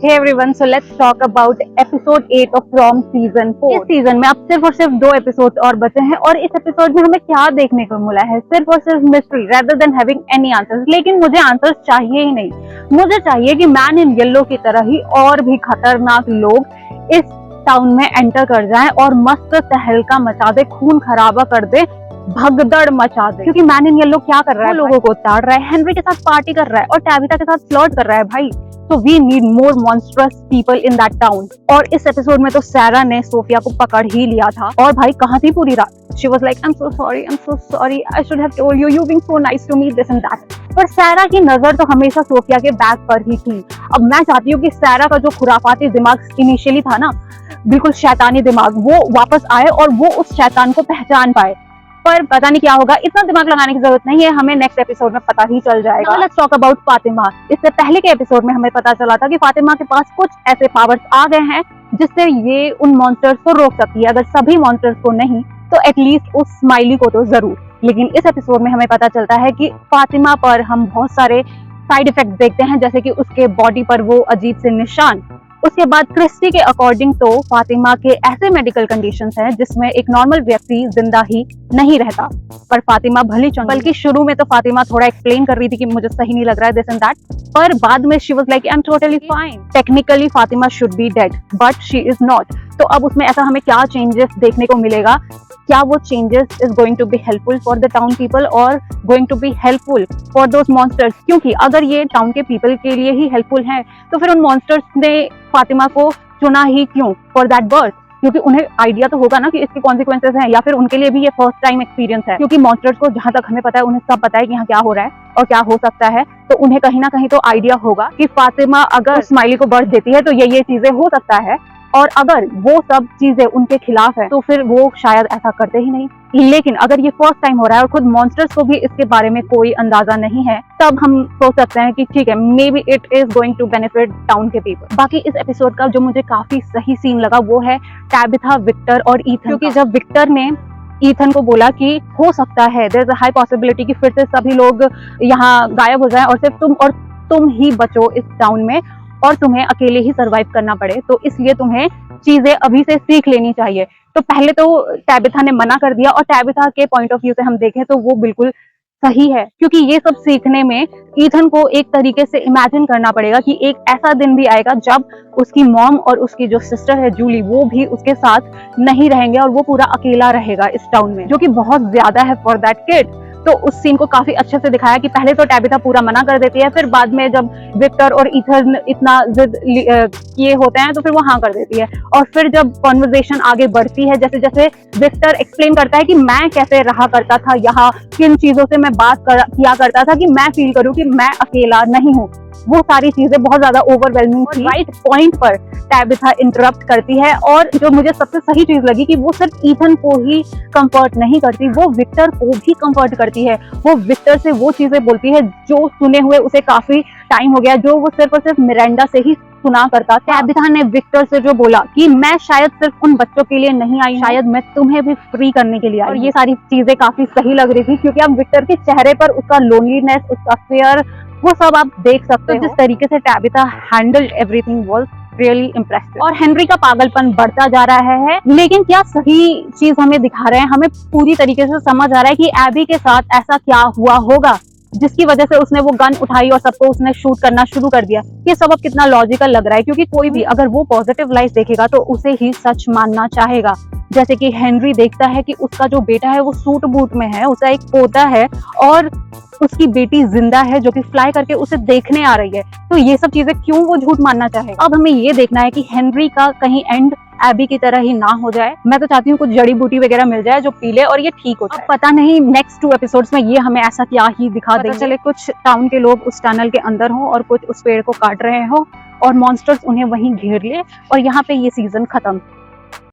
Hey everyone, so let's talk about episode 8 of From season 4. इस season में अब सिर्फ और सिर्फ 2 एपिसोड और बचे हैं और इस एपिसोड में हमें क्या देखने को मिला है, सिर्फ और सिर्फ mystery rather than having any answers. लेकिन मुझे आंसर्स चाहिए ही नहीं, मुझे चाहिए कि मैन इन येलो की तरह ही और भी खतरनाक लोग इस टाउन में एंटर कर जाएं और मस्त तहलका मचा दे, खून खराबा कर दे, भगदड़ मचा दे। क्योंकि मैन इन येलो क्या कर रहा है, लोगों को ताड़ रहा है, हेनरी के साथ पार्टी कर रहा है और टैबिथा के साथ फ्लर्ट कर रहा है भाई। So we need more monstrous people in that town. और इस एपिसोड में तो सैरा ने सोफिया को पकड़ ही लिया था और भाई कहाँ थी पूरी रात। She was like, I'm so sorry, I should have told you, you've been so nice to me, this and that. पर सैरा की नजर तो हमेशा सोफिया के बैग पर ही थी। अब मैं चाहती हूँ कि सैरा का जो खुराफाती दिमाग इनिशियली था ना, बिल्कुल शैतानी दिमाग, वो वापस आए और वो उस शैतान को पहचान पाए। पर पता नहीं क्या होगा, इतना दिमाग लगाने की जरूरत नहीं है, हमें नेक्स्ट एपिसोड में पता ही चल जाएगा। Let's talk about Fatima. इससे पहले के एपिसोड में हमें पता चला था कि फातिमा के पास कुछ ऐसे पावर्स आ गए हैं जिससे ये उन मॉन्स्टर्स को रोक सकती है। अगर सभी मॉन्स्टर्स को नहीं तो एटलीस्ट उस स्माइली को तो जरूर। लेकिन इस एपिसोड में हमें पता चलता है कि फातिमा पर हम बहुत सारे साइड इफेक्ट देखते हैं, जैसे कि उसके बॉडी पर वो अजीब से निशान। उसके बाद क्रिस्टी के अकॉर्डिंग तो फातिमा के ऐसे मेडिकल कंडीशंस हैं जिसमें एक नॉर्मल व्यक्ति जिंदा ही नहीं रहता। पर फातिमा भली चंगी, बल्कि शुरू में तो फातिमा थोड़ा एक्सप्लेन कर रही थी कि मुझे सही नहीं लग रहा है दिस एंड दैट, पर बाद में she was like I am totally fine. Technically Fatima should be dead but she is not. तो अब उसमें ऐसा हमें क्या चेंजेस देखने को मिलेगा? क्या वो changes is going to be helpful for the town people और going to be helpful for those monsters? क्योंकि अगर ये टाउन के पीपल के लिए ही हेल्पफुल है तो फिर उन मॉन्स्टर्स ने फातिमा को चुना ही क्यों फॉर दैट बर्थ? क्योंकि उन्हें आइडिया तो होगा ना कि इसके कॉन्सिक्वेंसेस हैं, या फिर उनके लिए भी ये फर्स्ट टाइम एक्सपीरियंस है। क्योंकि मॉन्स्टर्स को जहां तक हमें पता है उन्हें सब पता है कि यहाँ क्या हो रहा है और क्या हो सकता है, तो उन्हें कहीं ना कहीं तो आइडिया होगा कि फातिमा अगर स्माइली को बर्थ देती है तो ये चीजें हो सकता है, और अगर वो सब चीजें उनके खिलाफ है तो फिर वो शायद ऐसा करते ही नहीं। लेकिन अगर ये फर्स्ट टाइम हो रहा है और खुद मॉन्स्टर्स को भी इसके बारे में कोई अंदाजा नहीं है, तब हम सोच सकते हैं कि ठीक है, maybe it is going to benefit town के पीपल। बाकी इस एपिसोड का जो मुझे काफी सही सीन लगा वो है टैबिथा, विक्टर और ईथन। क्योंकि जब विक्टर ने ईथन को बोला कि हो सकता है there is a high possibility कि फिर से सभी लोग यहाँ गायब हो जाएं और सिर्फ तुम ही बचो इस टाउन में और तुम्हें अकेले ही सरवाइव करना पड़े, तो इसलिए तुम्हें चीजें अभी से सीख लेनी चाहिए। तो पहले तो टैबिथा ने मना कर दिया और टैबिथा के पॉइंट ऑफ व्यू से हम देखें तो वो बिल्कुल सही है, क्योंकि ये सब सीखने में ईथन को एक तरीके से इमेजिन करना पड़ेगा कि एक ऐसा दिन भी आएगा जब उसकी मॉम और उसकी जो सिस्टर है जूली वो भी उसके साथ नहीं रहेंगे और वो पूरा अकेला रहेगा इस टाउन में, जो कि बहुत ज्यादा है फॉर दैट किड। तो उस सीन को काफी अच्छे से दिखाया कि पहले तो टैबिथा पूरा मना कर देती है, फिर बाद में जब विक्टर और ईथन इतना जिद किए होते हैं तो फिर वो हाँ कर देती है। और फिर जब कॉन्वर्सेशन आगे बढ़ती है, जैसे जैसे विक्टर एक्सप्लेन करता है कि मैं कैसे रहा करता था यहाँ, किन चीजों से मैं किया करता था कि मैं फील करूँ कि मैं अकेला नहीं हूँ, वो सारी चीजें बहुत ज्यादा ओवरवेलमिंग थी। राइट पॉइंट पर टैबिथा इंटरप्ट करती है और जो मुझे सबसे सही चीज लगी कि वो सिर्फ ईथन को ही कंफर्ट नहीं करती, वो विक्टर को भी कंफर्ट करती है। वो विक्टर से वो चीजें बोलती है जो सुने हुए उसे काफी टाइम हो गया, जो वो सिर्फ और सिर्फ मिरांडा से ही सुना करता था। टैबिथा ने विक्टर से जो बोला कि मैं शायद सिर्फ उन बच्चों के लिए नहीं आई, शायद मैं तुम्हें भी फ्री करने के लिए आई। और ये सारी चीजें काफी सही लग रही थी क्योंकि अब विक्टर के चेहरे पर उसका लोनलीनेस, उसका फेयर, वो सब आप देख सकते हो। जिस तरीके से Tabitha handled everything was really impressive. और हेनरी का पागलपन बढ़ता जा रहा है, लेकिन क्या सही चीज हमें दिखा रहे हैं, हमें पूरी तरीके से समझ आ रहा है कि एबी के साथ ऐसा क्या हुआ होगा जिसकी वजह से उसने वो गन उठाई और सबको उसने शूट करना शुरू कर दिया। ये सब अब कितना लॉजिकल लग रहा है, क्योंकि कोई भी अगर वो पॉजिटिव लाइफ देखेगा तो उसे ही सच मानना चाहेगा। जैसे कि हेनरी देखता है कि उसका जो बेटा है वो सूट बूट में है, उसका एक पोता है और उसकी बेटी जिंदा है जो कि फ्लाई करके उसे देखने आ रही है, तो ये सब चीजें क्यों वो झूठ मानना चाहे। अब हमें ये देखना है कि हेनरी का कहीं एंड एबी की तरह ही ना हो जाए। मैं तो चाहती हूँ कुछ जड़ी बूटी वगैरह मिल जाए जो पी ले और ये ठीक हो जाए। अब पता नहीं नेक्स्ट 2 एपिसोड्स में ये हमें ऐसा क्या ही दिखा देंगे। चले कुछ टाउन के लोग उस टनल के अंदर हो और कुछ उस पेड़ को काट रहे हो और मॉन्स्टर्स उन्हें वहीं घेर ले और यहाँ पे ये सीजन खत्म।